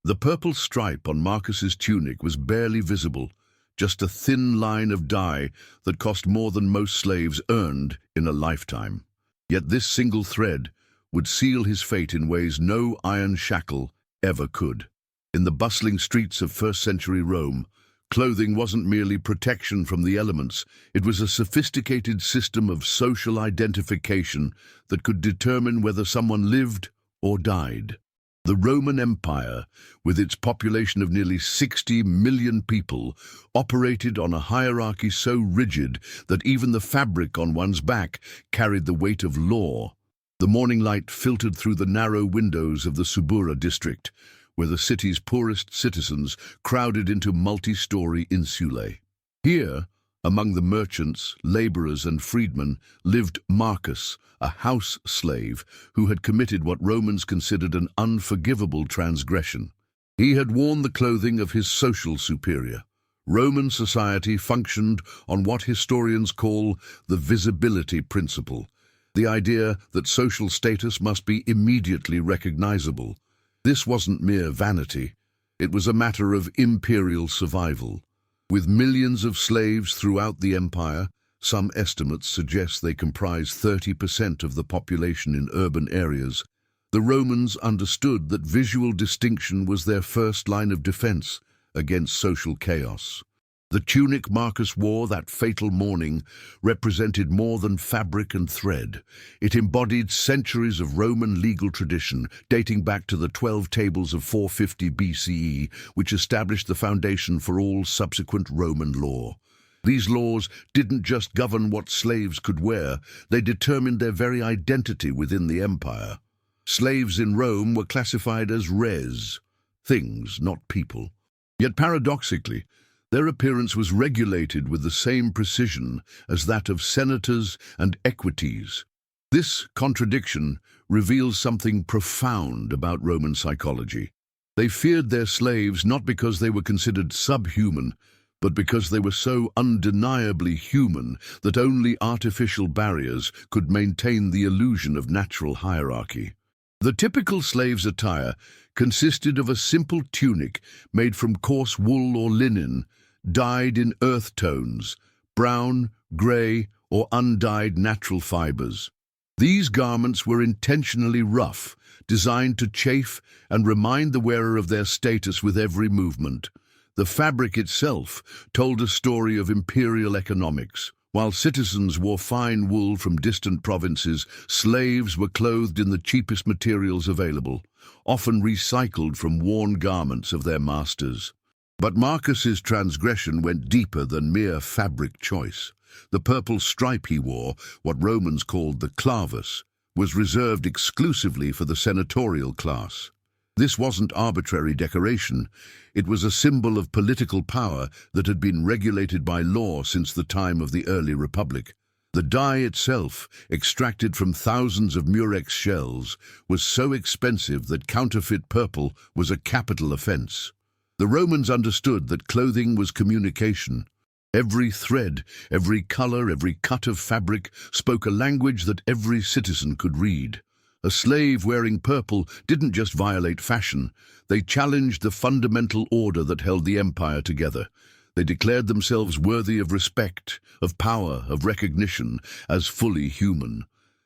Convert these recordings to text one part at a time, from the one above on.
The purple stripe on Marcus's tunic was barely visible, just a thin line of dye that cost more than most slaves earned in a lifetime. Yet this single thread would seal his fate in ways no iron shackle ever could. In the bustling streets of first-century Rome, clothing wasn't merely protection from the elements, it was a sophisticated system of social identification that could determine whether someone lived or died. The Roman Empire, with its population of nearly 60 million people, operated on a hierarchy so rigid that even the fabric on one's back carried the weight of law. The morning light filtered through the narrow windows of the Subura district, where the city's poorest citizens crowded into multi-story insulae. Here, among the merchants, laborers and freedmen, lived Marcus, a house slave who had committed what Romans considered an unforgivable transgression. He had worn the clothing of his social superior. Roman society functioned on what historians call the visibility principle, the idea that social status must be immediately recognizable. This wasn't mere vanity. It was a matter of imperial survival. With millions of slaves throughout the empire, some estimates suggest they comprise 30% of the population in urban areas, the Romans understood that visual distinction was their first line of defense against social chaos. The tunic Marcus wore that fatal morning represented more than fabric and thread. It embodied centuries of Roman legal tradition, dating back to the 12 Tables of 450 BCE, which established the foundation for all subsequent Roman law. These laws didn't just govern what slaves could wear, they determined their very identity within the empire. Slaves in Rome were classified as res, things, not people. Yet paradoxically, their appearance was regulated with the same precision as that of senators and equites. This contradiction reveals something profound about Roman psychology. They feared their slaves not because they were considered subhuman, but because they were so undeniably human that only artificial barriers could maintain the illusion of natural hierarchy. The typical slave's attire consisted of a simple tunic made from coarse wool or linen, dyed in earth tones, brown, grey, or undyed natural fibers. These garments were intentionally rough, designed to chafe and remind the wearer of their status with every movement. The fabric itself told a story of imperial economics. While citizens wore fine wool from distant provinces, slaves were clothed in the cheapest materials available, often recycled from worn garments of their masters. But Marcus's transgression went deeper than mere fabric choice. The purple stripe he wore, what Romans called the clavus, was reserved exclusively for the senatorial class. This wasn't arbitrary decoration. It was a symbol of political power that had been regulated by law since the time of the early republic. The dye itself, extracted from thousands of murex shells, was so expensive that counterfeit purple was a capital offense. The Romans understood that clothing was communication. Every thread, every color, every cut of fabric spoke a language that every citizen could read. A slave wearing purple didn't just violate fashion, they challenged the fundamental order that held the empire together. They declared themselves worthy of respect, of power, of recognition, as fully human.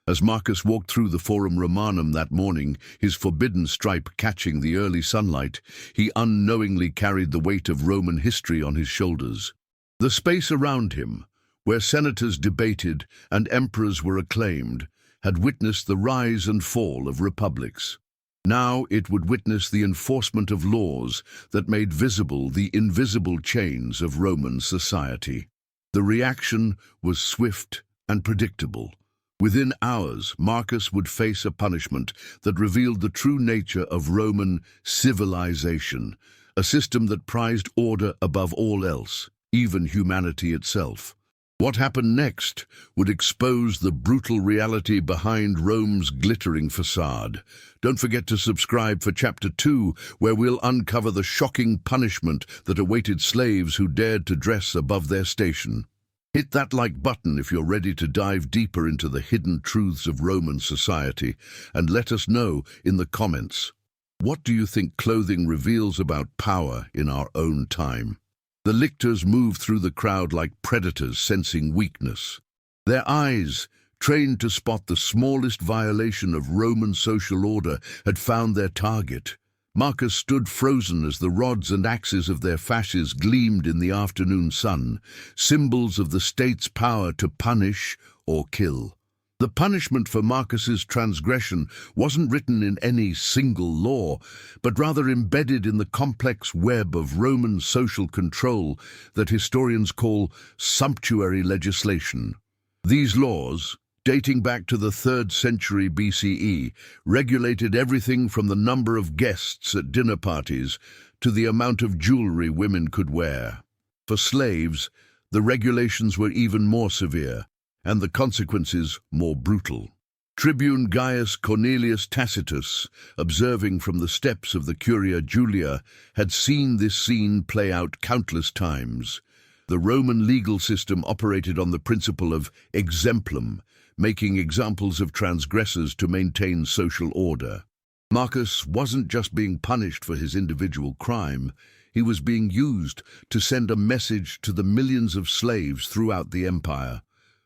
As Marcus walked through the Forum Romanum that morning, his forbidden stripe catching the early sunlight, he unknowingly carried the weight of Roman history on his shoulders. The space around him, where senators debated and emperors were acclaimed, had witnessed the rise and fall of republics. Now it would witness the enforcement of laws that made visible the invisible chains of Roman society. The reaction was swift and predictable. Within hours, Marcus would face a punishment that revealed the true nature of Roman civilization, a system that prized order above all else, even humanity itself. What happened next would expose the brutal reality behind Rome's glittering facade. Don't forget to subscribe for Chapter 2, where we'll uncover the shocking punishment that awaited slaves who dared to dress above their station. Hit that like button if you're ready to dive deeper into the hidden truths of Roman society, and let us know in the comments. What do you think clothing reveals about power in our own time? The lictors moved through the crowd like predators sensing weakness. Their eyes, trained to spot the smallest violation of Roman social order, had found their target. Marcus stood frozen as the rods and axes of their fasces gleamed in the afternoon sun, symbols of the state's power to punish or kill. The punishment for Marcus's transgression wasn't written in any single law, but rather embedded in the complex web of Roman social control that historians call sumptuary legislation. These laws, dating back to the 3rd century BCE, regulated everything from the number of guests at dinner parties to the amount of jewelry women could wear. For slaves, the regulations were even more severe, and the consequences more brutal. Tribune Gaius Cornelius Tacitus, observing from the steps of the Curia Julia, had seen this scene play out countless times. The Roman legal system operated on the principle of exemplum, making examples of transgressors to maintain social order. Marcus wasn't just being punished for his individual crime, he was being used to send a message to the millions of slaves throughout the empire.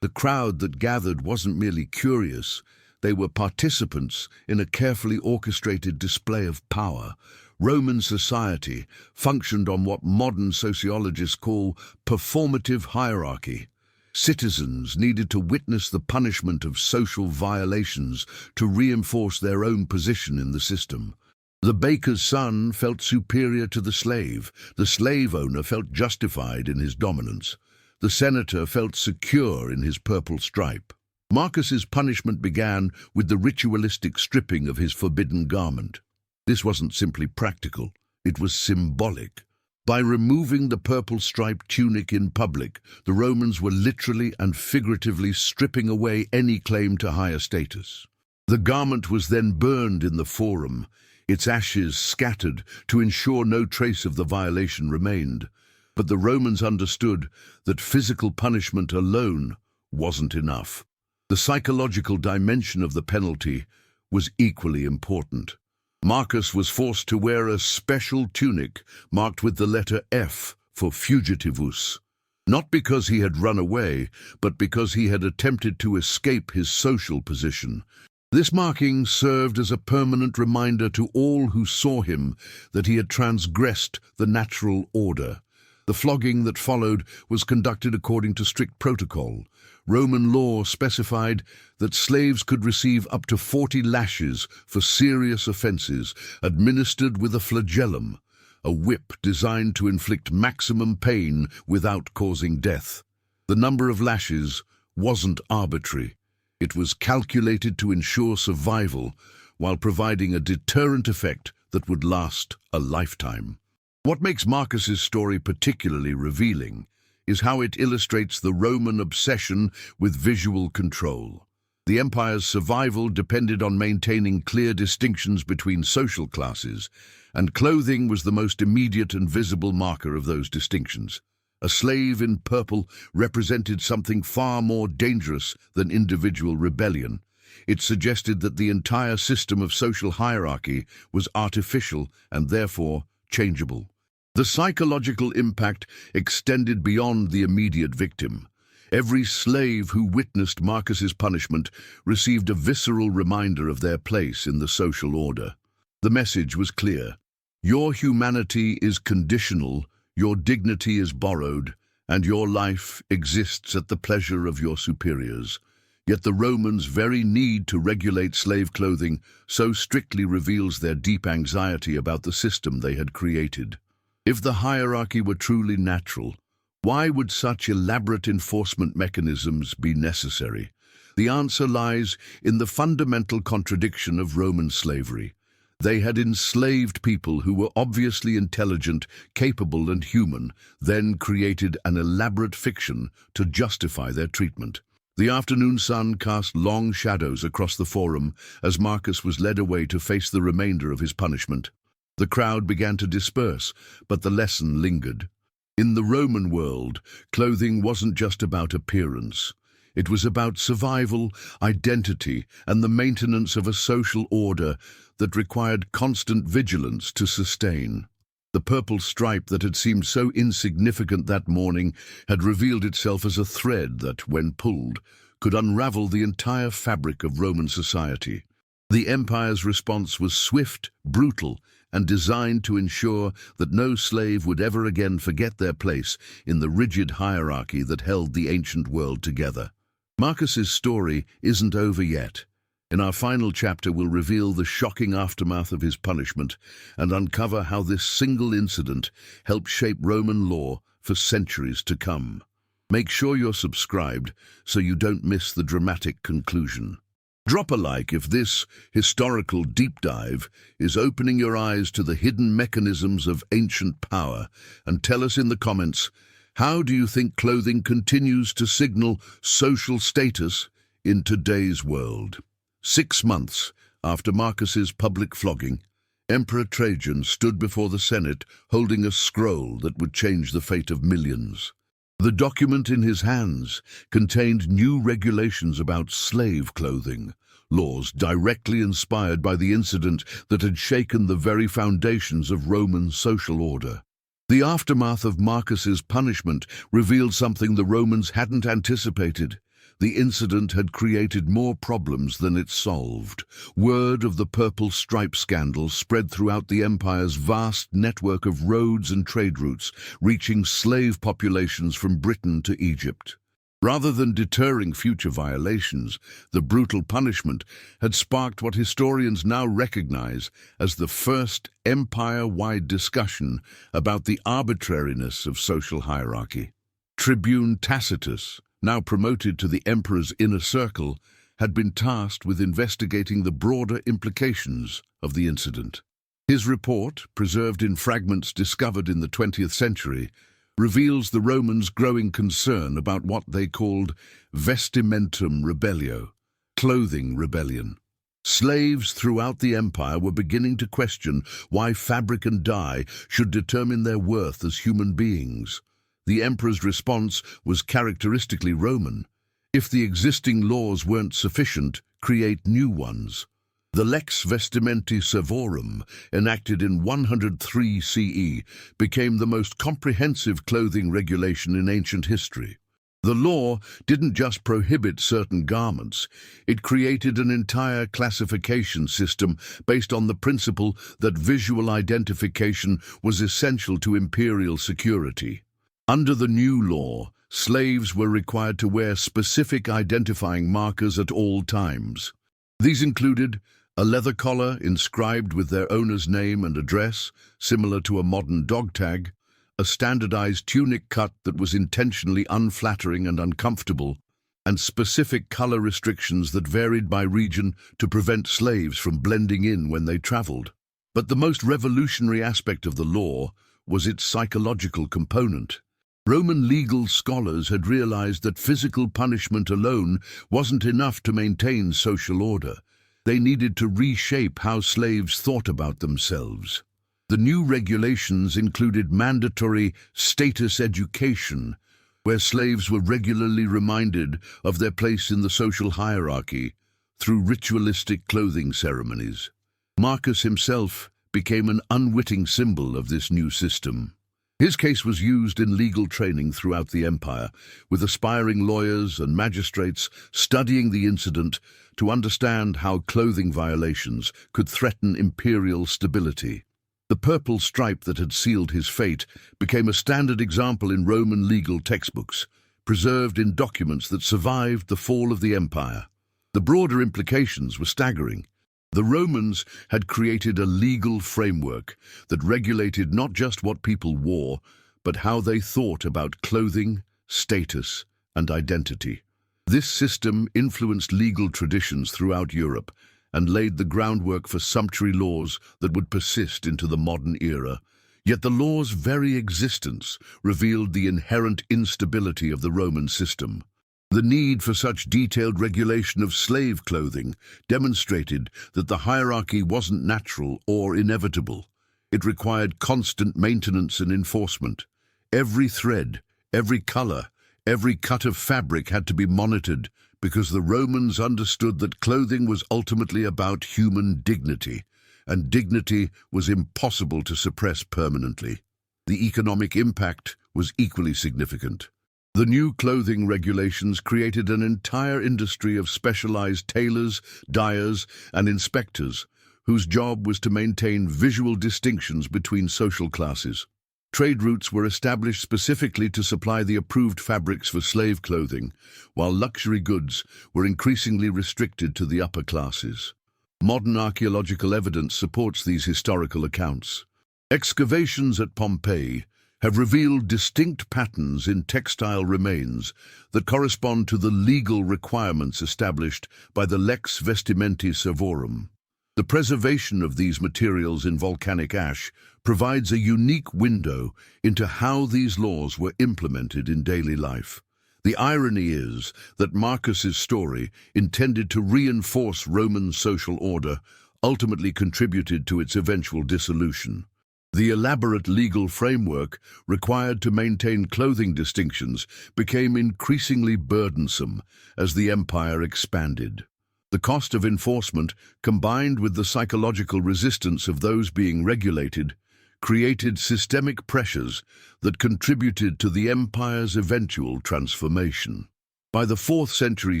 The crowd that gathered wasn't merely curious, they were participants in a carefully orchestrated display of power. Roman society functioned on what modern sociologists call performative hierarchy. Citizens needed to witness the punishment of social violations to reinforce their own position in the system. The baker's son felt superior to the slave owner felt justified in his dominance. The senator felt secure in his purple stripe. Marcus's punishment began with the ritualistic stripping of his forbidden garment. This wasn't simply practical, it was symbolic. By removing the purple-striped tunic in public, the Romans were literally and figuratively stripping away any claim to higher status. The garment was then burned in the forum, its ashes scattered to ensure no trace of the violation remained. But the Romans understood that physical punishment alone wasn't enough. The psychological dimension of the penalty was equally important. Marcus was forced to wear a special tunic marked with the letter F for fugitivus, not because he had run away, but because he had attempted to escape his social position. This marking served as a permanent reminder to all who saw him that he had transgressed the natural order. The flogging that followed was conducted according to strict protocol. Roman law specified that slaves could receive up to 40 lashes for serious offenses, administered with a flagellum, a whip designed to inflict maximum pain without causing death. The number of lashes wasn't arbitrary. It was calculated to ensure survival while providing a deterrent effect that would last a lifetime. What makes Marcus's story particularly revealing is how it illustrates the Roman obsession with visual control. The empire's survival depended on maintaining clear distinctions between social classes, and clothing was the most immediate and visible marker of those distinctions. A slave in purple represented something far more dangerous than individual rebellion. It suggested that the entire system of social hierarchy was artificial and therefore changeable. The psychological impact extended beyond the immediate victim. Every slave who witnessed Marcus's punishment received a visceral reminder of their place in the social order. The message was clear. Your humanity is conditional, your dignity is borrowed, and your life exists at the pleasure of your superiors. Yet the Romans' very need to regulate slave clothing so strictly reveals their deep anxiety about the system they had created. If the hierarchy were truly natural, why would such elaborate enforcement mechanisms be necessary? The answer lies in the fundamental contradiction of Roman slavery. They had enslaved people who were obviously intelligent, capable, and human, then created an elaborate fiction to justify their treatment. The afternoon sun cast long shadows across the forum as Marcus was led away to face the remainder of his punishment. The crowd began to disperse, but the lesson lingered. In the Roman world, clothing wasn't just about appearance. It was about survival, identity, and the maintenance of a social order that required constant vigilance to sustain. The purple stripe that had seemed so insignificant that morning had revealed itself as a thread that, when pulled, could unravel the entire fabric of Roman society. The empire's response was swift, brutal, and designed to ensure that no slave would ever again forget their place in the rigid hierarchy that held the ancient world together. Marcus's story isn't over yet. In our final chapter, we'll reveal the shocking aftermath of his punishment and uncover how this single incident helped shape Roman law for centuries to come. Make sure you're subscribed so you don't miss the dramatic conclusion. Drop a like if this historical deep dive is opening your eyes to the hidden mechanisms of ancient power, and tell us in the comments, how do you think clothing continues to signal social status in today's world? 6 months after Marcus's public flogging, Emperor Trajan stood before the Senate holding a scroll that would change the fate of millions. The document in his hands contained new regulations about slave clothing, laws directly inspired by the incident that had shaken the very foundations of Roman social order. The aftermath of Marcus's punishment revealed something the Romans hadn't anticipated. The incident had created more problems than it solved. Word of the purple stripe scandal spread throughout the empire's vast network of roads and trade routes, reaching slave populations from Britain to Egypt. Rather than deterring future violations, the brutal punishment had sparked what historians now recognize as the first empire-wide discussion about the arbitrariness of social hierarchy. Tribune Tacitus, now promoted to the emperor's inner circle, had been tasked with investigating the broader implications of the incident. His report, preserved in fragments discovered in the 20th century, reveals the Romans' growing concern about what they called vestimentum rebellio, clothing rebellion. Slaves throughout the empire were beginning to question why fabric and dye should determine their worth as human beings. The emperor's response was characteristically Roman. If the existing laws weren't sufficient, create new ones. The Lex Vestimenti Servorum, enacted in 103 CE, became the most comprehensive clothing regulation in ancient history. The law didn't just prohibit certain garments, it created an entire classification system based on the principle that visual identification was essential to imperial security. Under the new law, slaves were required to wear specific identifying markers at all times. These included a leather collar inscribed with their owner's name and address, similar to a modern dog tag, a standardized tunic cut that was intentionally unflattering and uncomfortable, and specific color restrictions that varied by region to prevent slaves from blending in when they traveled. But the most revolutionary aspect of the law was its psychological component. Roman legal scholars had realized that physical punishment alone wasn't enough to maintain social order. They needed to reshape how slaves thought about themselves. The new regulations included mandatory status education, where slaves were regularly reminded of their place in the social hierarchy through ritualistic clothing ceremonies. Marcus himself became an unwitting symbol of this new system. His case was used in legal training throughout the empire, with aspiring lawyers and magistrates studying the incident to understand how clothing violations could threaten imperial stability. The purple stripe that had sealed his fate became a standard example in Roman legal textbooks, preserved in documents that survived the fall of the empire. The broader implications were staggering. The Romans had created a legal framework that regulated not just what people wore, but how they thought about clothing, status, and identity. This system influenced legal traditions throughout Europe and laid the groundwork for sumptuary laws that would persist into the modern era. Yet the law's very existence revealed the inherent instability of the Roman system. The need for such detailed regulation of slave clothing demonstrated that the hierarchy wasn't natural or inevitable. It required constant maintenance and enforcement. Every thread, every color, Every cut of fabric had to be monitored because the Romans understood that clothing was ultimately about human dignity, and dignity was impossible to suppress permanently. The economic impact was equally significant. The new clothing regulations created an entire industry of specialized tailors, dyers, and inspectors, whose job was to maintain visual distinctions between social classes. Trade routes were established specifically to supply the approved fabrics for slave clothing, while luxury goods were increasingly restricted to the upper classes. Modern archaeological evidence supports these historical accounts. Excavations at Pompeii have revealed distinct patterns in textile remains that correspond to the legal requirements established by the Lex Vestimenti Servorum. The preservation of these materials in volcanic ash provides a unique window into how these laws were implemented in daily life. The irony is that Marcus's story, intended to reinforce Roman social order, ultimately contributed to its eventual dissolution. The elaborate legal framework required to maintain clothing distinctions became increasingly burdensome as the empire expanded. The cost of enforcement, combined with the psychological resistance of those being regulated, created systemic pressures that contributed to the empire's eventual transformation. By the 4th century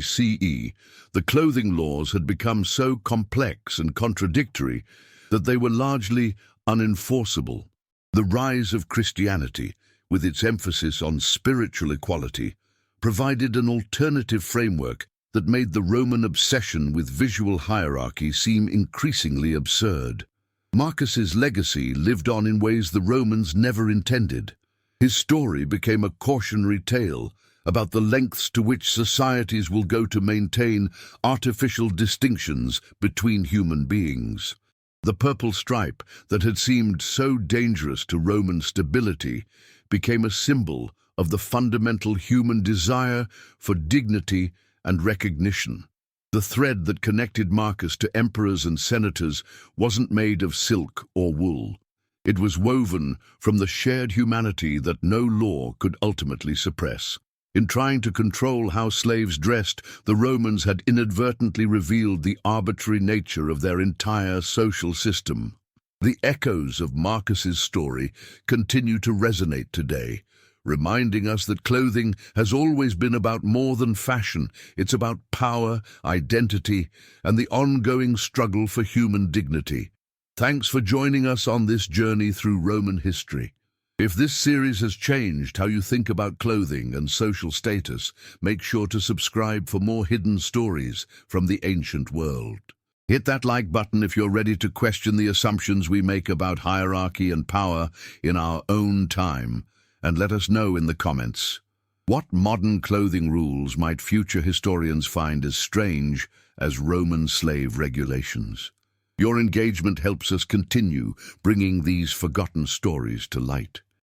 CE, the clothing laws had become so complex and contradictory that they were largely unenforceable. The rise of Christianity, with its emphasis on spiritual equality, provided an alternative framework that made the Roman obsession with visual hierarchy seem increasingly absurd. Marcus's legacy lived on in ways the Romans never intended. His story became a cautionary tale about the lengths to which societies will go to maintain artificial distinctions between human beings. The purple stripe that had seemed so dangerous to Roman stability became a symbol of the fundamental human desire for dignity and recognition. The thread that connected Marcus to emperors and senators wasn't made of silk or wool. It was woven from the shared humanity that no law could ultimately suppress. In trying to control how slaves dressed, the Romans had inadvertently revealed the arbitrary nature of their entire social system. The echoes of Marcus's story continue to resonate today, reminding us that clothing has always been about more than fashion. It's about power, identity, and the ongoing struggle for human dignity. Thanks for joining us on this journey through Roman history. If this series has changed how you think about clothing and social status, make sure to subscribe for more hidden stories from the ancient world. Hit that like button if you're ready to question the assumptions we make about hierarchy and power in our own time, and let us know in the comments. What modern clothing rules might future historians find as strange as Roman slave regulations? Your engagement helps us continue bringing these forgotten stories to light.